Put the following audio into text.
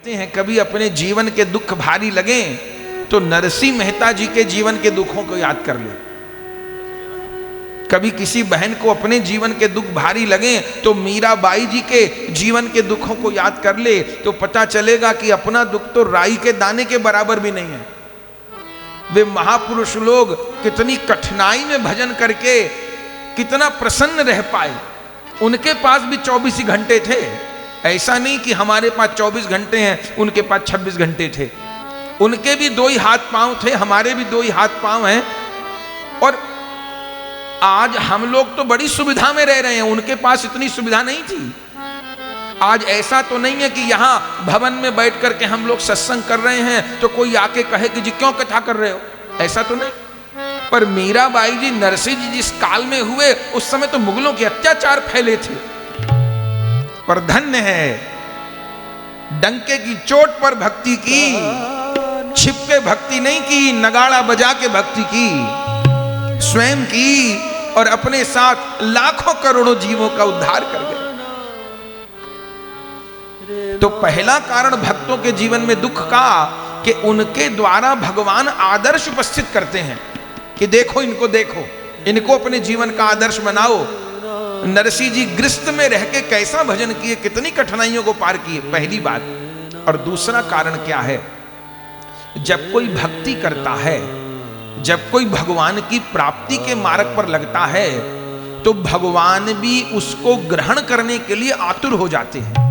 कहते हैं कभी अपने जीवन के दुख भारी लगे तो नरसिंह मेहता जी के जीवन के दुखों को याद कर ले। कभी किसी बहन को अपने जीवन के दुख भारी लगे तो मीराबाई जी के जीवन के दुखों को याद कर ले, तो पता चलेगा कि अपना दुख तो राई के दाने के बराबर भी नहीं है। वे महापुरुष लोग कितनी कठिनाई में भजन करके कितना प्रसन्न रह पाए। उनके पास भी 24 ही घंटे थे, ऐसा नहीं कि हमारे पास 24 घंटे हैं, उनके पास 26 घंटे थे। उनके भी 2 ही हाथ पांव थे, हमारे भी 2 ही हाथ पांव हैं। और आज हम लोग तो बड़ी सुविधा में रह रहे हैं, उनके पास इतनी सुविधा नहीं थी। आज ऐसा तो नहीं है कि यहां भवन में बैठ करके हम लोग सत्संग कर रहे हैं तो कोई आके कहे कि जी क्यों कथा कर रहे हो, ऐसा तो नहीं। पर मीराबाई जी, नरसिंह जी जिस काल में हुए उस समय तो मुगलों के अत्याचार फैले थे। पर धन्य है, डंके की चोट पर भक्ति की, छिपके भक्ति नहीं की, नगाड़ा बजा के भक्ति की, स्वयं की, और अपने साथ लाखों करोड़ों जीवों का उद्धार कर गए। तो पहला कारण भक्तों के जीवन में दुख का कि उनके द्वारा भगवान आदर्श उपस्थित करते हैं कि देखो इनको, देखो इनको अपने जीवन का आदर्श बनाओ। नरसिंह जी गृहस्थ में रह के कैसा भजन किए, कितनी कठिनाइयों को पार किए, पहली बात। और दूसरा कारण क्या है, जब कोई भक्ति करता है, जब कोई भगवान की प्राप्ति के मार्ग पर लगता है तो भगवान भी उसको ग्रहण करने के लिए आतुर हो जाते हैं।